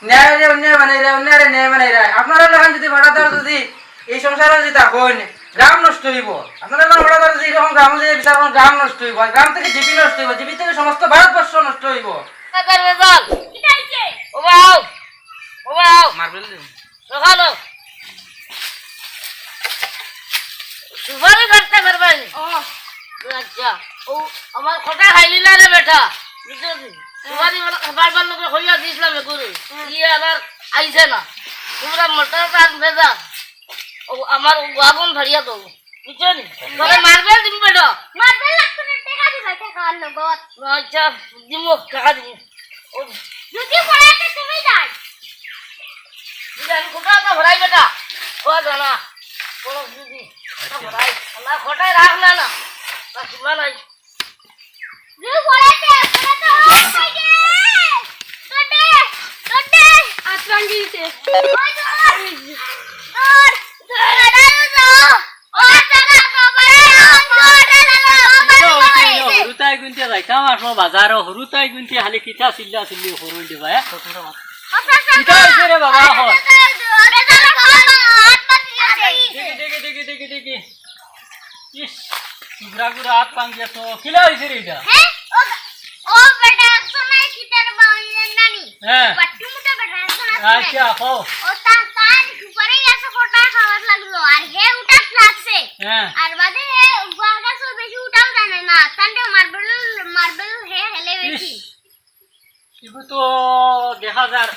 ন্যায় অন্যায় বানাই রে, অন্যায় ন্যায় বানাই রে। আপনারা এখন যদি ভাড়াদার যদি এই সংসারে যদি থাকেন, গ্রাম নষ্ট হইব। আপনারা ভাড়াদার যদি এরকম গ্রাম যদি বিচার করেন, গ্রাম নষ্ট হইব। গ্রাম থেকে জিপি নষ্ট হইব, জিপি থেকে সমস্ত ভারতবর্ষ নষ্ট হইব। মার্বেল সুপারি কাটতে পারবেন? আচ্ছা, ও আমার কথা খাইলি না রে বেটা, সুপারি বারবার লোকে হইয়া দিয়েছিলাম গুরু, ইয়ে আবার আইছে না। তোমরা মোটা কাজ ভেজা ও আমার আগুন ধরিয়া দেবো, বুঝছো নি? তবে মার্বেল দিবি বেটা। মার্বেল লাগতো না, টাকা দিবা, টাকা আর নগদ। আচ্ছা দিমু, টাকা দিমু। ও যদি পড়াতে তুমি যাই আমি কোথাও ভরাই বেটা, ও জানা কোনো দিদি ভরাই আমার খটায় রাখলে না তা শুনবা নাই। যদি পড়াতে পড়াতে ওই যে তোটে তোটে আত্রান দিতে ওই দর ও টাকা কবরে হরুতাই গুনতে যাইতাম আসো বাজার হরুতাই গুনতে খালি কিতা চিল্লা চিল্লি হরুল দিবা কিতা হইছে রে বাবা হল দেখি দেখি দেখি দেখি ইস গুড়া গুড়া হাত পাঙ্গিয়াছো কিলা হইছে রে এটা? ও বেটা সোনাই কিতার বাউলেন নানি হ্যাঁ পাট্টু মুটা বেটা সোনা আচ্ছা কও ও তান উপরে এসে ফটা খাওয়ার লাগলো আর হে উঠাত লাগছে হ্যাঁ আর বাদে হে গোয়াগা সব বেশি উঠাও জানে না তান্ডে মার্বেল মার্বেল হে হেলে বেশি ইগু তো দেখা যার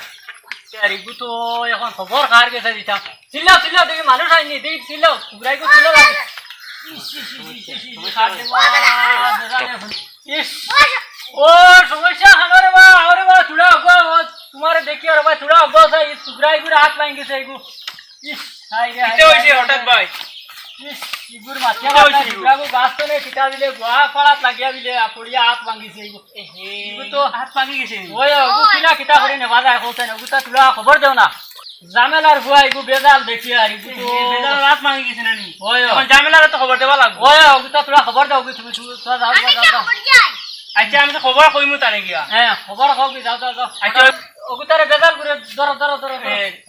আর ইগু তো এখন খবর কার গেছে দিতা চিল্লাও চিল্লাও দেখি মানুষ আইনি দেখি চিল্লাও গুড়াই গো চিল্লাও ও সমস্যা হামারে বা আরে বা থোড়া আগা তোমারে দেখি আর ভাই থোড়া আগা সাই সুগ্রাই গুড়া হাত লাইন গেছে ইগু ইস হাই রে কিতে হইছে হঠাৎ ভাই? ইস ইগুর মাথা বাটা সুগ্রাগো গাছ তো নে কিটা দিলে গোয়া ফাড়াত লাগিয়া দিলে পড়িয়া হাত ভাঙিছে ইগু ইগু তো হাত ভাঙি গেছে। ওই ওগু কিনা কিটা করে নেবা যায় হোসেন ওগু তা থোড়া খবর দেও না জামেলার বুয়া ইগু বেজাল দেখি আর ইগু তো বেজাল হাত ভাঙি গেছে নানি। ওই এখন জামেলার তো খবর দেবা লাগবে। ওই ওগু তা থোড়া খবর দাও কি তুমি যাও যাও আমি কি যাও খবর যাই আচ্ছা আমি তো খবর কইমু তারে গিয়া। হ্যাঁ খবর খাও কি যাও যাও যাও আচ্ছা ওগু তারে বেজাল করে ধরো ধরো ধরো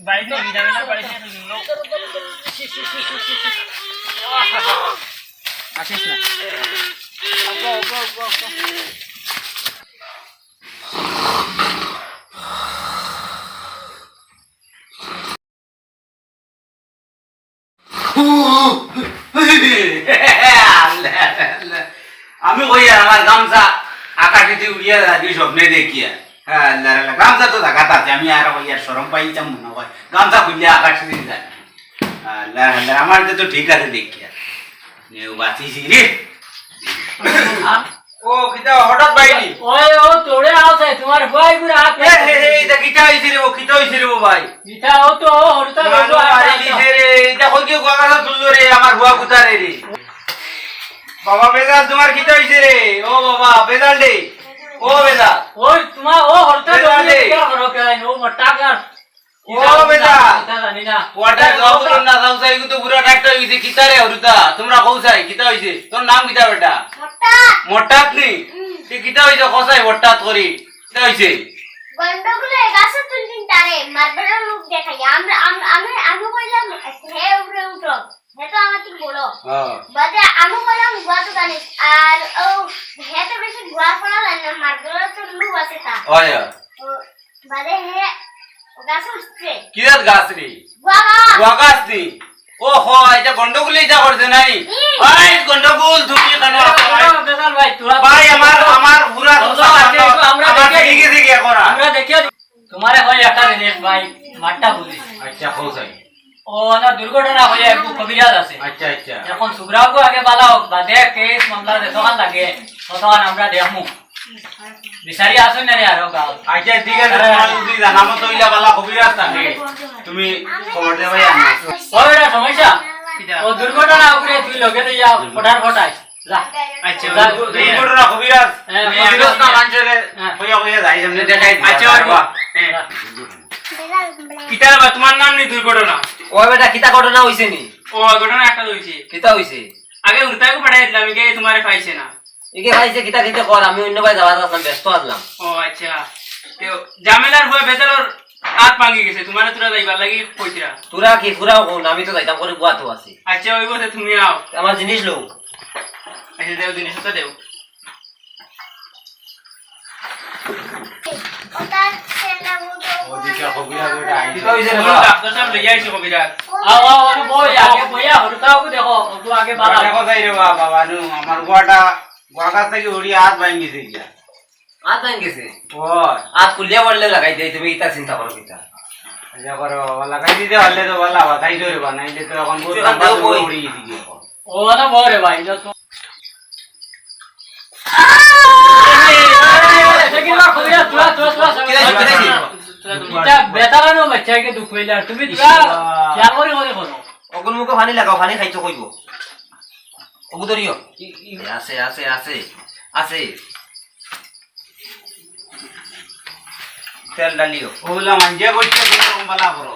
বাড়িতে জামেলার বাড়িতে নিলো আসিস না। আমি কই আমার গামছা আকাশে উড়িয়া যাবি স্বপ্নে দেখিয়া হ্যাঁ আল্লাহ আল্লাহ গামছা তো দেখা আছে আমি আর কই আর শরম পাইতাম মনে হয় গামছা খুললে আকাশে দিয়ে যায় আল্লাহ আল্লাহ আমার তো ঠিক আছে দেখিয়া নেও বাঁচিছি রে ও কিটা হঠাৎ বাইনি ওই ও তোড়ে আওছে তোমার ভাই গুড়া হাত এ হে হে এটা কিটা হইছে রে ও কিটা হইছে রে ও ভাই ইটা ও তো হরতা মানু মারি দিছে রে এটা কই কি গোয়াগাছা তুললো রে আমার বুয়া কুতারে রে বাবা বেজাল তোমার কিটা হইছে রে ও বাবা বেজাল রে ও বেজাল ওই তোমার ও হরতা বেজালে। কি করো কেন ও মোটা কার ও বেজাল এটা জানি না ওয়াটার গাউর না সাউসাই তো পুরো ডাক্তার হইছে কিটা রে হরতা তোমরা কৌসাই কিটা হইছে তোর নাম কিটা বেটা মোটা মোটাত নি তুই কিটা হইছে কসাই মোটাত করি কিটা হইছে গন্ডগুলো গাছে তুলদিন তারে মার্বেলের লোক দেখাই আমরা আমি কইলাম হে উপরে উঠো হে তো আমাকে বলো বাদে আমি বললাম গুয়া তো জানিস আর ও হে তো বেশি গুয়া পড়া জানে না মার্বেলের তো লোক আছে তা ওই ও বাদে হে ও গাছে উঠছে কিরাত গাছ রে গুয়া ওয়াগাস নি ও হো এটা গন্ডগোল এটা করছে নাই ভাই গন্ডগোল তুমি কেন বেজাল ভাই তোরা ভাই আমার পুরা আমরা দেখে দেখে করা আমরা দেখিয়া তোমারে হয় একটা জিনিস ভাই মাঠটা বুঝিস আচ্ছা কৌসাই ও না দুর্ঘটনা হয়ে একটু কবিরাজ আছে আচ্ছা আচ্ছা এখন সুগ্রাওকে আগে বালাও বাদে কেস মামলা যতক্ষণ লাগে ততক্ষণ আমরা দেখমু বিচারি আসুন না রে আরো গাঁও আচ্ছা ঠিক আছে তোমার যদি জানা মতো ইলা বালা কবিরাজ থাকে তুমি খবর দেবাই আনো ওই এটা সমস্যা ও দুর্ঘটনা উপরে তুই লগে তো যা ফটার ফটাই যা আচ্ছা দুর্ঘটনা কবিরাজ হ্যাঁ, কবিরাজ না মানছরে হইয়া হইয়া যাই সামনে দেখাই আচ্ছা কিতার বা তোমার নাম নি দুর্ঘটনা ও বেটা কিতা ঘটনা হইছে নি ও ঘটনা একটা হইছে কিতা হইছে আগে উড়তাকে পাঠাই দিলাম কে তোমারে পাইছে না একে ভাইছে কিতা কিতা কর আমি অন্য ভাই যাওয়া আসলাম ব্যস্ত আসলাম ও আচ্ছা তো জামেলার হয়ে বেজালর হাত ভাঙি গেছে তোমার তোরা যাইবার লাগি কইছিরা তোরা কি পুরাও কোন আমি তো যাইতাম করে বুয়া তো আছি আচ্ছা ওই বসে তুমি আও আমার জিনিস লো আচ্ছা দেও জিনিসটা দেও ওটার ছেলে মুটো ওদিকে কবিরা দুইটা আইছে কি কইছে রে বলো বাবা ডাক্তার সাহেব লইয়া আইছো কবিরাজ আও আও আরে বই আগে বইয়া হরতাও দেখো ওগু আগে বালা দেখো যাই রে বাবা নু আমার গোয়াটা গোয়াকা থেকে উড়িয়ে হাত ভাঙি গেছে গিয়া হাত ভাঙ গেছে ওই হাত কুলিয়া পড়লে লাগাই দেই তুমি ইতা চিন্তা করো কিতা আচ্ছা করো বাবা লাগাই দিতে পারলে তো ভালো হবে তাই তো রে বাবা নাইলে তো এখন বহুত তুই দেও বই। উড়িয়ে দিবি এখন ও না বরে ভাই যা তো দেখিবা কবিরাজ তোরা এটা বেতারানো বাচ্চাকে দুঃখ হইলা তুমি তোরা কিয়া করে করে করো অগুন মুখে পানি লাগাও পানি খাইতো কইব অগু ধরিও আছে আছে আছে আছে তেল ডালিও ওগুলা মাঞ্জে করছে কোনো বালা করো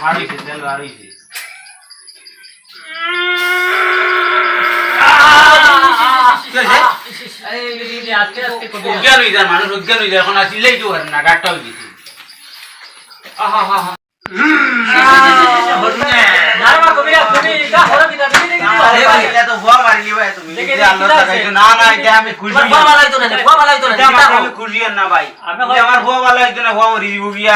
মারিছে তেল মারিছে আস্তে আস্তে কবিরাজ অজ্ঞান হয়ে যায় মানুষ অজ্ঞান হয়ে যায় এখন আসলেই তো না ডাক্তার হয়ে গেছে নারমা কবিরাজ তুমি এটা হলো কিটা তুমি দেখি এটা তো ভুয়া মারিলি ভাই তুমি দেখে যে আল্লাহ দেখি তাকাইছো না না এটা আমি খুশি তোমার বাবা লাইতো না বাবা লাইতো না এটা কিতা আমি খুশি আর না ভাই আমি এটা আমার ভুয়া ভালো হইতো না ভুয়া মরি দিব গিয়া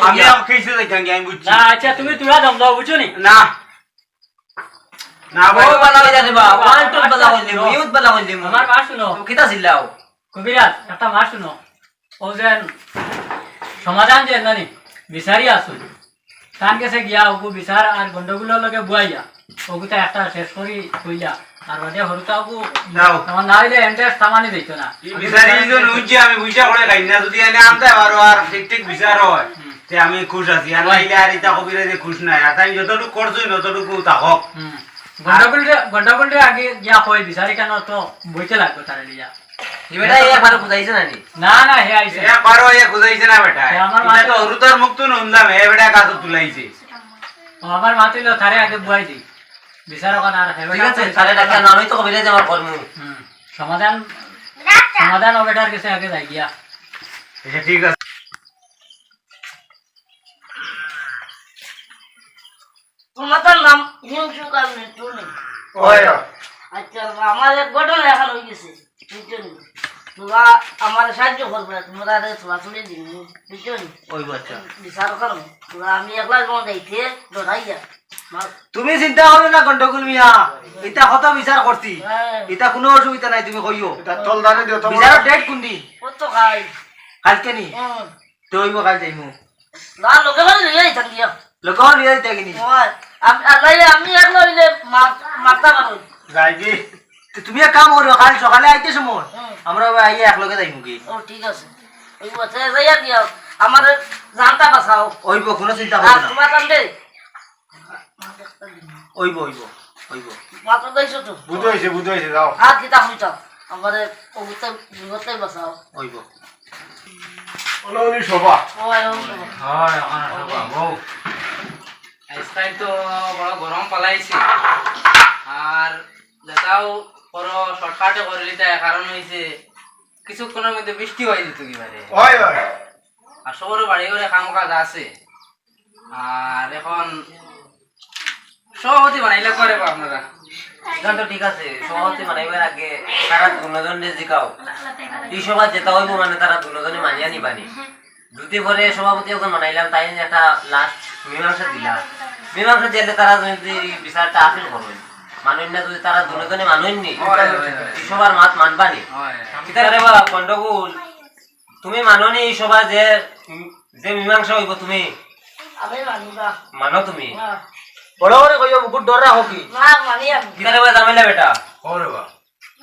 আমি আম খেয়েছে দেখেন আমি বুঝছি না আচ্ছা তুমি তোরা দম দাও বুঝছো নি না না ভাই ও বালা হই যাবে বা ওয়ান টু বালা হইলে ইউত বালা হইলে আমার মা শুনো তুমি কিতা চিল্লাও কবিরাজ একটা মা শুনো ও যেন সমাধান যে জানি বিচারি আসুন তান গেছে গিয়া ওগু বিচার আর গন্ডগুলোর লগে বুয়াইয়া ওগুতা একটা শেষ করি কইলা আর বাদে হরুতা ওগু যাও আমার না হইলে এন্টারেস্ট থামানি দিত না বিচারি জন উজ্জি আমি বুঝা করে খাই না যদি এনে আনতে পারো আর ঠিক ঠিক বিচার হয় তে আমি খুশ আছি আর নাইলে আর এটা কবিরা যে খুশ নাই আর তাই যতটুকু করছই ততটুকু থাকক গন্ডগোলটা আগে গিয়া কই বিচারি কেন তো বইতে লাগবে তার লিয়া এবেটা একবার বুঝাইছে না নি না না হে আইছে এ পারো এ খুঁজাইছে না বেটা এ আমার এটা তো মাথা- হরুতার মুক্ত নুনলাম এ বেটা কাজ তুলাইছে ও আমার মাতিল তারে আগে বুয়াই দি বিচার ওখানে আর হেবে ঠিক আছে তাহলে ডাক্তার না আমি তো কবিরাজ আমার কর্ম সমাধান ডাক্তার সমাধান ও বেটার কাছে আগে যাই গিয়া আচ্ছা ঠিক আছে তোমার নাম হিংসু কারণে তুমি ওই আচ্ছা আমার এক ঘটনা এখন হয়ে গেছে বুঝছো নি তোরা আমার সাহায্য করবে তোমরা তোরা তুলে দিন বুঝছো নি ওই বাচ্চা বিচার করো তোরা আমি একলা জমা যাইতে ধরাই যা তুমি চিন্তা করো না গন্ডগোল মিয়া এটা কত বিচার করছি এটা কোনো অসুবিধা নাই তুমি কইও তল দানে দিও বিচারের ডেট কোন দিন কত খাই কালকে নি তো হইব কাল যাইমু না লোকে মানে নিয়ে যাইতাম দিয়া লোকও নিয়ে যাইতে কিনি আমি একলা হইলে মারতা পারো যাইবি তুমি এক কাম করো কাল সকালে আইতে সময় আমরা আইয়া একলগে যাইমু কি ও ঠিক আছে ওই বছর যাইয়া দিয়া আমার জানতা বাঁচাও ওইব কোনো চিন্তা আর করো না তোমার কান্দে ওইব ওইব ওইব মাত্র দাইছো তো বুঝাইছে যাও আর কিতা হইতাম আমার ওগুতে বিগতে বাঁচাও ওইব ওলি শোভা ওই হয় এখন শোভা বউ আজকাল তো বড় গরম পালাইছে আর যেটাও বড় শর্টকাটে করে নিতে কারণ হয়েছে কিছুক্ষণের মধ্যে বৃষ্টি হয়ে যেত কিবারে ওই ওই আর সবারও বাড়ি ঘরে কাম কাজ আছে আর এখন সভাপতি বানাইলে করে বা আপনারা গান তো ঠিক আছে সভাপতি মানাইবার আগে তারা দুজনে জিকাও এই সভা যেটা হইব মানে তারা দুজনে মানিয়া নিবানি যদি পরে সভাপতি যখন মানাইলাম তাই একটা লাস্ট মীমাংসা দিলা মীমাংসা দিলে তারা যদি বিচারটা আপিল করবেন মানুষ না যদি তারা দুজনে মানুষনি এই সবার মাত মানবানি কিতারে বা গন্ডগোল তুমি মাননি এই সভা যে যে মীমাংসা হইব তুমি আমি মানিবা মানো তুমি না বড় করে কইও মুকুট ডর রাখো কি মানি আমি কিতারে বা জামেলা বেটা ওরে বা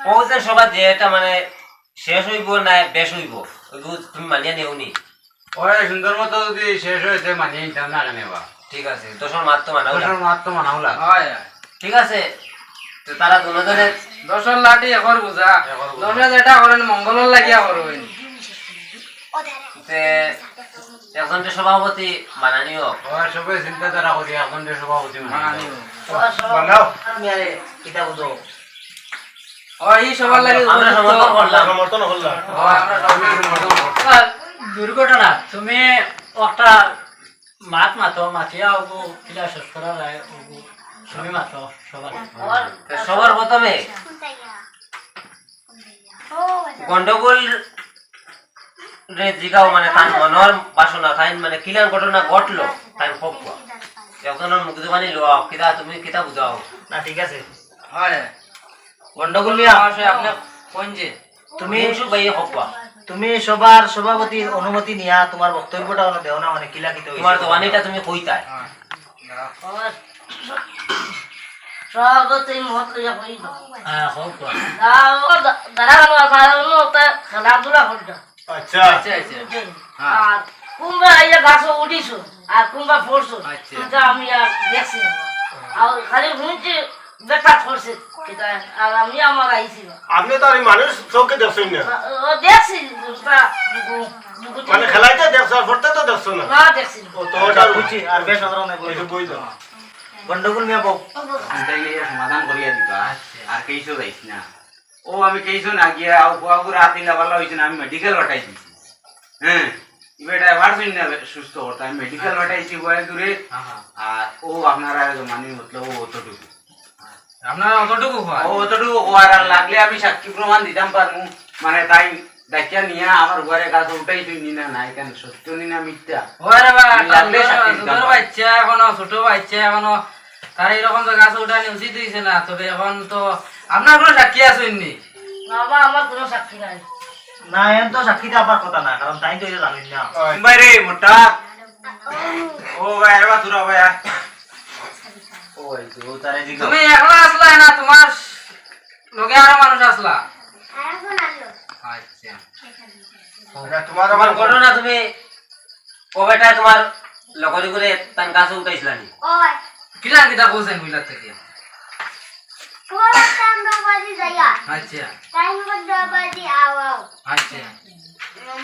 ও যে সভা যে এটা মানে শেষ হইব না বেশ হইব ওইগুলো তুমি মানিয়া নিওনি ওই সুন্দর মতো যদি শেষ হয়েছে মানিয়ে নিতাম না কেন বা ঠিক আছে তোর মাত তো মানাও তোর মাত তো মানাও লাগ হয় ঠিক আছে তো তারা দুজনে দশর লাঠি এখন বুঝা দশে যেটা করেন মঙ্গলের লাগিয়া করবেন তে একজনকে সভাপতি বানানিও ওই সবাই চিন্তাধারা করি এখন যে সভাপতি মানিও। বানাও আমি আরে কিতা বুঝো ও এই সবার লাগে আমরা সমর্থন করলাম। সমর্থন করলাম। ও আমরা সবাই সমর্থন করব। আর দুর্ঘটনা তুমি একটা মাত মাতো মাতিয়া ওগু কিলা শেষ করা যায় ওগু তুমি মাতো সবার সবার প্রথমে গন্ডগোল রে জিগাও মানে তার মনের বাসনা তাই মানে কিলার ঘটনা ঘটলো তাই পক্ষ যখন মুখ দোকানি লো কিতা তুমি কিতা বুঝাও না ঠিক আছে। হয় গন্ডগোল নিয়া অবশ্যই আপনি কোন যে তুমি মুসুক ভাই পক্ষ তুমি সবার সভাপতির অনুমতি নিয়া তোমার বক্তব্যটা হলো দেও না মানে কিলা কিতে তোমার দোকানিটা তুমি কইতাই আমার সভাপতি মহৎ লইয়া কই দাও হ্যাঁ হোক দাঁড়া খেলাধুলা করতো আচ্ছা আচ্ছা আচ্ছা আর কুম্বা আইয়া গাছও উঠিস আর কুম্বা ফোরছ আচ্ছা। কিন্তু আমি আর দেখছি না আর খালি শুনছি বেটা করছে আর আমি আমার আইছি না আপনি তো আর মানুষ চৌকে দেখছেন না ও দেখছি মানে খেলাইতে দেখছো আর ফরতে তো দেখছো না না দেখছি না। ও তো ওটা বুঝছি আর বেশ সাধারণ বই বই দাও গন্ডগোল নিয়া বউ তাইলে সমাধান করিয়া দিবা আর কেইছো যাইছ না ও আমি কেইছো না গিয়া আও বুয়াগু রাতি লাগালা হইছে না আমি মেডিকেল হটাই দিছি হ্যাঁ ইবেটা ভারদিন না সুস্থ হতো আমি মেডিকেল হটাইছি বয় দূরে আর ও আপনারা মানে মতলব ও অতটুকু আপনারা অতটুকু হয় ও অতটুকু আর লাগলে আমি সাক্ষী প্রমাণ দিতাম পারমু মানে তাই ডাকিয়া নিয়া আমার ঘরে গাছ উঠাই তুই না নাই কেন সত্য না মিথ্যা ওরে বাবা লাগলে সাক্ষী দিতাম ছোট বাচ্চা এখনো ছোট বাচ্চা এখনো তার এরকম তো গাছ উঠানি উচিত হয়েছে না তবে এখন তো আপনার কোনো সাক্ষী আসেননি বাবা আমার কোনো সাক্ষী নাই না এন তো সাক্ষী দেওয়ার কথা না কারণ তাই তো এটা জানেন না বাইরে মোটা ও ভাই আরে তুরা ভাই ও এই তো তারে দিগো তুমি একলা আসলা না তোমার লগে আরো মানুষ আসলা আর এখন আনলো আচ্ছা তোমার তোমার ঘটনা তুমি ও বেটা তোমার লগরি করে তার কাছে উঠাইছিলানি ওই কিলা কিতা বলছেন কইলা থেকে কোটা আমরা বাজি যাইয়া আচ্ছা টাইম কত বাজি আও আও আচ্ছা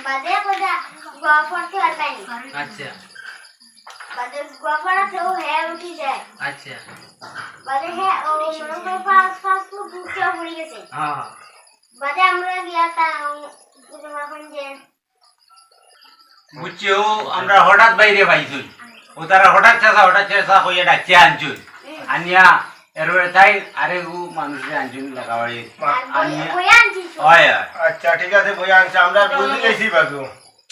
বাদে কোটা গোফরতে আরবানি আচ্ছা বাদে গোফরা তো হে উঠি যায় আচ্ছা বাদে হে ও মনে পাঁচ পাঁচ ফুট উঠে পড়ে গেছে হ্যাঁ বাদে আমরা গিয়া তা তোমার কোন যে বুঝছো আমরা হঠাৎ বাইরে পাইছুই ও তারা হঠাৎ চাষা হইয়া ডাকিয়া আনছুই আনিয়া এরপরে তাই আরে ও মানুষের আনছুন লাগাবাড়ি আনিয়া বই আনছি হয় হয় আচ্ছা ঠিক আছে বই আনছি আমরা বুঝি গেছি বাজু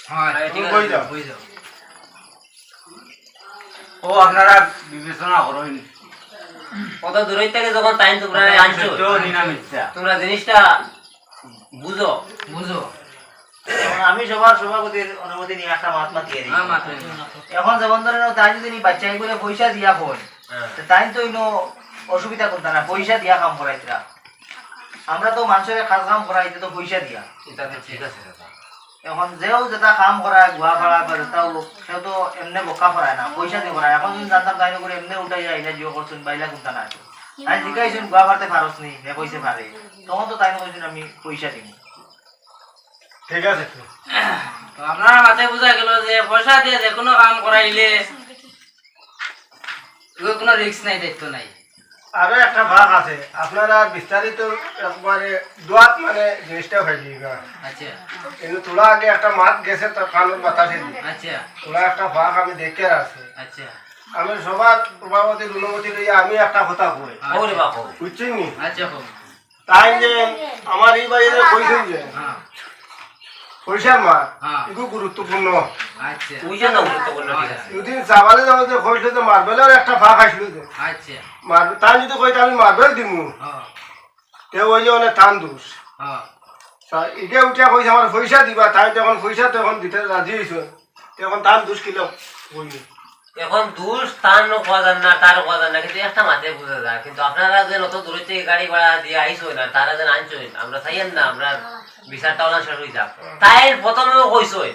হ্যাঁ ঠিক আছে, যাও। বুঝ যাও ও আপনারা বিবেচনা করেন কত দূরের থেকে যখন টাইম তোমরা আনছো সত্য নিনা মিথ্যা তোমরা জিনিসটা বুঝো বুঝো আমি সবার সভাপতির অনুমতি নিয়ে একটা মাত মাতিয়ে দিই হ্যাঁ মাত্র এখন যেমন ধরেন তাই যদি বাচ্চাই করে পয়সা দিয়া হয় তাই তো ইনো অসুবিধা করতে না পয়সা দিয়া কাম করাইতরা আমরা তো মানুষের কাজ কাম করাইতে তো পয়সা দিয়া এটা তো ঠিক আছে দাদা এখন যেও যেটা কাম করায় গুয়া করা বা যেটাও সেও তো এমনি বোকা করায় না পয়সা দিয়ে করায় এখন যদি জানতাম তাই করে এমনি উঠাই যায় এটা জিও করছুন বাইলা কোনটা না তাই জিজ্ঞাসুন গুয়া পারতে পারস নি হে কইছে পারে তখন তো তাই কইছুন আমি পয়সা দিব ঠিক আছে তো আপনারা মাথায় বোঝা গেল যে পয়সা দিয়ে যে কোনো কাম করাইলে কোনো রিস্ক নাই দায়িত্ব নাই আরো একটা ভাগ আছে আপনারা বিস্তারিত একবারে দোয়াত মানে জিনিসটা হয়ে যাবে আচ্ছা কিন্তু তোলা আগে একটা মাত গেছে তার কানুন বাতাসে দিয়ে আচ্ছা তোলা একটা ভাগ আমি দেখে আছে আচ্ছা আমি সবার সভাপতির অনুমতি লইয়া আমি একটা কথা কই ওরে বাপ বুঝছেন নি আচ্ছা হোক তাই যে আমার এই বাড়িতে কইছেন যে হ্যাঁ পয়সার মাত হ্যাঁ এগুলো গুরুত্বপূর্ণ আচ্ছা বুঝো না গুরুত্বপূর্ণ ঠিক আছে দুদিন চাবালে যাওয়া যে কইছিল যে মার্বেলের একটা ভাগ আসলো যে আচ্ছা মার্বেল তাই যদি কইতে আমি মার্বেল দিমু হ্যাঁ তে ওই যে অনেক টান দোষ হ্যাঁ ইটা উঠিয়া কইছে আমার পয়সা দিবা তাই যখন পয়সা তখন দিতে রাজি হয়েছে তখন টান দোষ কিলো কইনি এখন দূর স্থান কোয়া যান না তার কোয়া যান না কিন্তু একটা মাথায় বোঝা যায় কিন্তু আপনারা যে অত দূরের থেকে গাড়ি ভাড়া দিয়ে আইসো না তারা যেন আনছো আমরা চাইয়েন না আমরা বিচারটা ওলা শেষ হয়ে যাক তাই প্রথমেও কইসই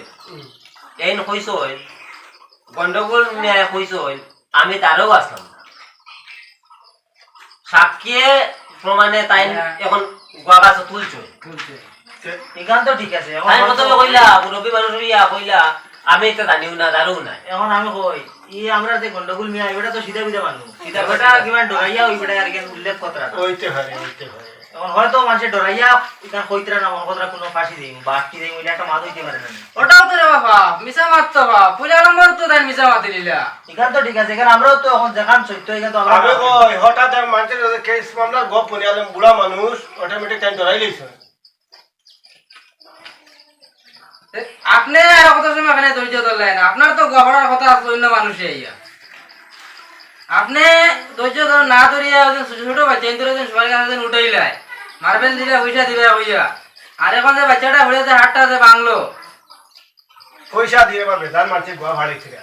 এই কইসই গন্ডগোল নিয়ে কইসই আমি তারও আসলাম সাক্ষীয়ে প্রমাণে তাই এখন গোয়া গাছ তুলছো তুলছে এখান তো ঠিক আছে তাই প্রথমে কইলা মুরব্বী মানুষ ইয়া কইলা আমি তো জানিও না জানিও না এখন আমি কই ই আমরা যে গন্ডগোল মিয়া এবারে তো সিধা বিধা মানুষ সিধা বেটা কিমান ডরাইয়া ওই বেটা আর কেন উল্লেখ কথা হইতে পারে এখন হয়তো মানুষের ডরাইয়া এখানে কইতরা না কথা কোনো ফাঁসি দিই বা আটকি দিই ওইটা একটা মাছ হইতে পারে না ওটাও তো রে বাবা মিছা মারতো বাবা পুলে আলম্বর তো দেন মিছা মাতি লিলা এখান তো ঠিক আছে এখানে আমরাও তো এখন দেখান সত্য এখানে তো আমরা আমি কই হঠাৎ এক মানুষের কেস মামলা গপ মনে আলম বুড়া মানুষ অটোমেটিক টাইম ধরাই লইছে আপনি আর কত সময় এখানে ধৈর্য ধরলেন আপনার তো গবড়ার কথা আছে অন্য মানুষে ইয়া আপনি ধৈর্য ধর না ধরিয়া ওজন ছোট ছোট বাচ্চা ইন্দুর ওজন সবার কাছে উঠাইলাই মার্বেল দিবে পয়সা দিবে হইয়া আর এখন যে বাচ্চাটা হইয়াছে হাটটা যে বাংলো পয়সা দিয়ে বা বেদার মানুষের গোয়া ভাড়াইছিল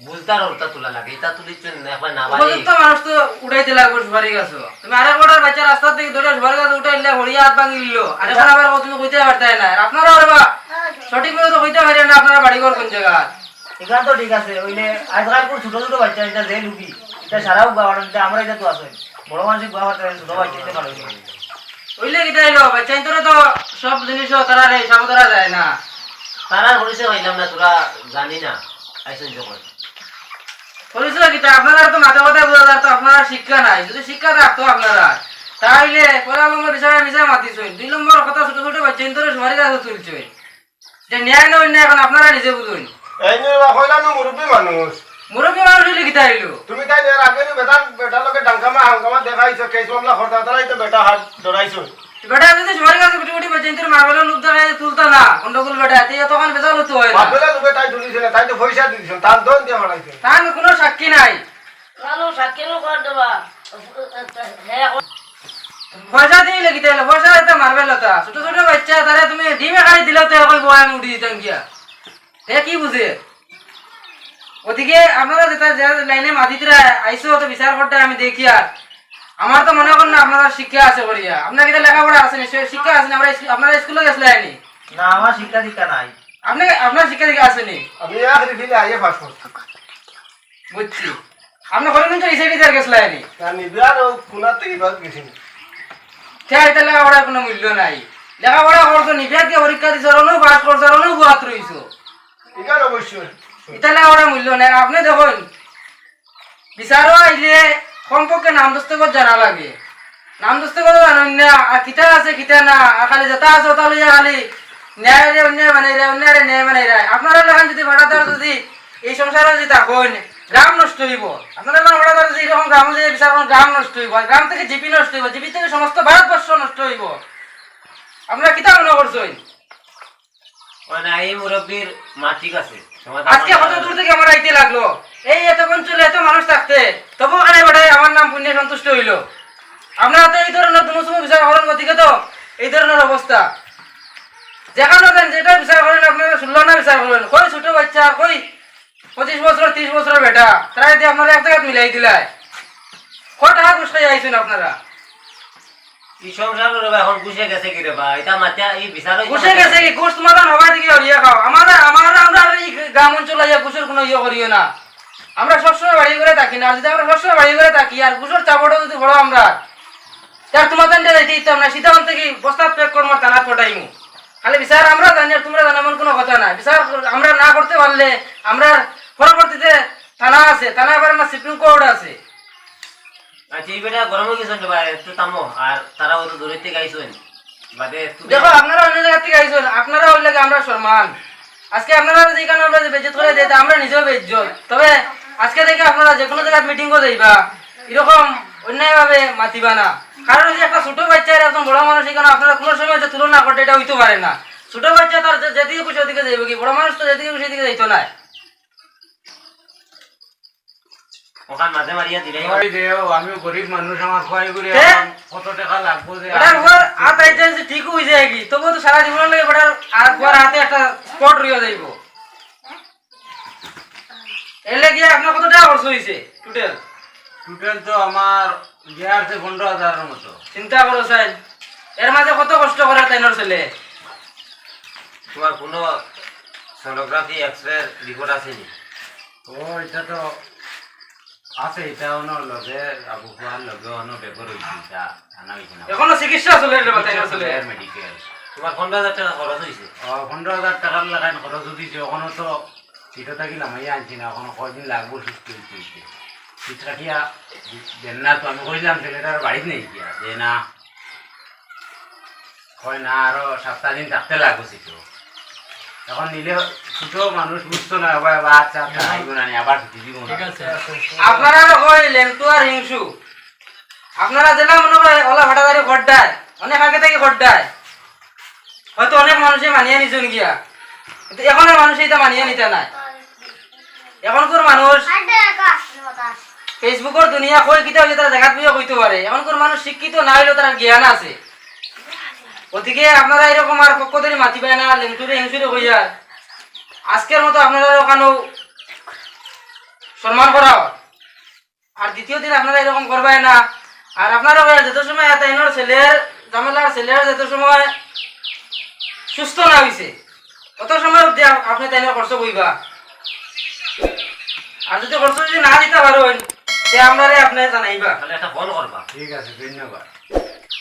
বুঝতার ওটা তোলা লাগে এটা তুলিছেন এখন না ভাই উপযুক্ত মানুষ তো উঠাইতে লাগবে সবারই কাছে তুমি আরেক বড় বাচ্চা রাস্তা থেকে ধরে সবার কাছে উঠাইলে হরিয়া হাত ভাঙি দিল আর এখন আবার তুমি কইতে পারতে না আর আপনারা আরে বা সঠিক মতো তো কইতে পারেন না আপনারা বাড়ি ঘর কোন জায়গা এখানে তো ঠিক আছে ওইলে আজকাল কোন ছোট ছোট বাচ্চা এটা যে লুকি এটা সারাও গাওয়াটা আমরা এটা তো আছে বড় মানুষের গাওয়া ছোট বাচ্চা এটা ভালো ওইলে কিটা এলো বাচ্চা ইন্তরে তো সব জিনিসও তারা রে সব ধরা যায় না তারা পরিচয় হইলাম না তোরা জানি না আইসন যখন পরিচয় কিটা আপনারা তো মাথা কথা বোঝা তো আপনারা শিক্ষা নাই যদি শিক্ষা থাকতো আপনারা তাহলে পয়লা নম্বর বিষয়ে মিশা মাতিছেন 2 নম্বর কথা ছোট ছোট বাচ্চা ইন্তরে সবারই কাছে তুলছে যে ন্যায় না অন্যায় এখন আপনারা নিজে বুঝুন এই নিয়ে কইলাম মুরব্বী মানুষ মুরব্বী মানুষ হইলে কিটা এলো তুমি তাই এর আগে বেটার লোকে ডাঙ্গামা হাঙ্গামা দেখাইছো কেস মামলা করতে তারাই তো বেটা হাত ধরাইছো বেটা যদি সবার কাছে গুটি গুটি বাচ্চা ইন্তরে মারবেলের লোক দেখায় তুলতা না গন্ডগোল বেটা এতে তখন বেজাল হতো হয় না বাপেলা লোকে তাই তুলিছে না তাই তো পয়সা দিয়েছো তার দন দিয়ে ভাড়াইছে তার কোনো সাক্ষী নাই কালো সাক্ষীরও কর দেবা হ্যাঁ পয়সা দিয়ে লেগিতে এলো পয়সা দিতে মারবে লতা ছোট ছোট বাচ্চা তারা তুমি ডিমে খাই দিলে তো এখন বয় আমি উঠি দিতাম গিয়া হে কি বুঝে ওদিকে আপনারা যেটা যে লাইনে মাদিতরা আইসো তো বিচার করতে আমি দেখি আর আমার তো মনে করেন না আপনারা শিক্ষা আছে করিয়া আপনার কিটা লেখাপড়া আছে নিশ্চয় শিক্ষা আছে না আমরা আপনারা স্কুলে গেছিলেন আইনি না আমার শিক্ষা দীক্ষা নাই আপনি আপনার শিক্ষা দিকে আসেনি আমি এক রিফিলে আইয়ে পাস করছি বুঝছি আপনি করেন তো এই সাইডে গেছিলেন আইনি তার নিবিয়ার ও কুনার থেকে বাদ গেছি এটা লেখাপড়ার কোনো মূল্য নাই লেখাপড়া করছো নিবিয়াকে পরীক্ষা দিছো অন্য পাস করছো অন্য গুয়াত রইছো এখানে অবশ্যই এটা লেখাপড়ার মূল্য নাই আপনি দেখুন বিচারও আইলে কমপক্ষে নাম দস্তখত জানা লাগে নাম দস্তখত জানেন না আর কিতা আছে কিতা না আর খালি যেটা আছে ওটা লইয়া খালি ন্যায় রে অন্যায় বানাই রে অন্যায় রে ন্যায় বানাই রে আপনারা লেখান যদি ভাড়াদার যদি এই সংসারে যদি থাকুন গ্রাম নষ্ট হইব আপনারা ভাড়াদার যদি এরকম গ্রাম যদি বিচার গ্রাম নষ্ট হইব গ্রাম থেকে জিপি নষ্ট হইব জিপি থেকে সমস্ত ভারতবর্ষ নষ্ট হইব আপনারা কিতা মনে করছেন মানে এই মুরব্বীর মা ঠিক আছে আজকে কত দূর থেকে আমার আইতে লাগলো এই এত অঞ্চলে এত মানুষ থাকতে তবু এখানে বেটাই আমার নাম পুণ্যে সন্তুষ্ট হইল আপনারা তো এই ধরনের তুমি বিচার করেন গতিকে তো এই ধরনের অবস্থা যেখানে দেন যেটা বিচার করেন আপনারা 16 না বিচার করেন কই ছোট বাচ্চা কই 25 বছর 30 বছর বেটা তারা যদি আপনারা এক জায়গায় মিলাই দিলাই কত টাকা ঘুষ খাই আইছেন আপনারা এই সংসারের রবা এখন গুছে গেছে কি রে ভাই এটা মাথা এই বিচার ঘুষে গেছে কি ঘুষ সমাধান হবার দিকে হরিয়া খাও আমরা এই গ্রাম অঞ্চলে ইয়া ঘুষের কোনো ইয়ে করিও না আমরা সবসময় বাড়ি করে থাকি না যদি আমরা সবসময় বাড়ি করে থাকি আর ঘুষের চাপড়া যদি বড় আমরা তার তোমাদের যাইতে ইচ্ছাম না সীতাবন থেকে বস্তা প্যাক করবো থানা পটাইমু খালি বিচার আমরা জানি আর তোমরা জানো এমন কোনো কথা না বিচার আমরা না করতে পারলে আমরা পরবর্তীতে থানা আছে থানা এবার আমার সুপ্রিম কোর্ট আছে আচ্ছা এই বেটা গরমে গেছেন রে ভাই একটু থামো আর তারা অত দূরের থেকে আইছেন বাদে দেখো আপনারা অন্য জায়গা থেকে আইছেন আপনারা ওই লাগে আমরা সম্মান আজকে আপনারা যেখানে আমরা বেজত করে দিতে আমরা নিজেও বেজ্জত তবে আজকে থেকে আপনারা যে কোনো জায়গায় মিটিং করে যাইবা এরকম অন্যায়ভাবে মাতিবা না কারণ যে একটা ছোট বাচ্চা আর একজন বড় মানুষ এখানে আপনারা কোনো সময় যে তুলনা করতে এটা হইতে পারে না ছোট বাচ্চা তার যেদিকে খুশি ওদিকে যাইবে কি বড় মানুষ তো যেদিকে খুশি ওদিকে যাইতো না ওখান মাঝে মারিয়া দিলে আমি গরিব মানুষ আমার খোয়াই করে কত টাকা লাগবো যে এটার উপর হাত আইতে যে ঠিক হয়ে যায় কি তবুও তো সারা জীবন লাগে বেটার আর পর হাতে একটা স্পট রয়ে যাইব এলে গিয়ে আপনার কত টাকা খরচ হয়েছে টোটাল টোটাল তো আমার গিয়ার আছে 15,000 মতো চিন্তা করো স্যার এর মাঝে কত কষ্ট করে তাইনর ছেলে তোমার কোনো সোনোগ্রাফি এক্সরে রিপোর্ট আছে নি ও এটা তো আছে এটা অন্য লগে আবু খান লগে অন্য পেপার হইছে এটা আনা হইছে না এখনো চিকিৎসা চলে রে তাইনর ছেলে মেডিকেল তোমার 15,000 টাকা খরচ হয়েছে 15,000 টাকার লাগাই খরচ দিছে ওখানে তো এটা থাকিলাম আমি আনছি না ওখানে কয়দিন লাগবো সুস্থ হইতে চিত্রাটিয়া দেন না তো আমি কইলাম ছেলেটার বাড়িতে নেই গিয়া যে না কয় না আরো 7 দিন থাকতে লাগবে তো এখন নিলে ছোট মানুষ বুঝতো না ভাই আচ্ছা আচ্ছা আইব না আবার দিব না ঠিক আছে আপনারা কই লেংটু আর হিংসু আপনারা জেলা মনে হয় ওলা ভাটাদারি খড্ডায় অনেক আগে থেকে খড্ডায় হয়তো অনেক মানুষই মানিয়ে নিছেন গিয়া কিন্তু এখনের মানুষ এটা মানিয়ে নিতে নাই এখনকার মানুষ ফেসবুকের দুনিয়া কই কিতা হইলে তারা জায়গা বুঝে কইতে পারে এখনকার মানুষ শিক্ষিত না হইলেও তার জ্ঞান আছে ওদিকে আপনারা এরকম আর পক্ষ ধরে মাতি পায় না লেংটুরে হিংসুরে কইয়া আজকের মতো আপনারা ওখানেও সম্মান করা হয়। আর দ্বিতীয় দিন আপনারা এরকম করবেন না আর আপনারা যত সময় তাইনোর ছেলের জামেলার ছেলের যত সময় সুস্থ না হইছে তত সময় অবধি আপনি তাইনোর খরচ বইবা আর যদি খরচ যদি না দিতে পারেন তে আপনারে আপনি জানাইবা তাহলে একটা ফোন করবা ঠিক আছে ধন্যবাদ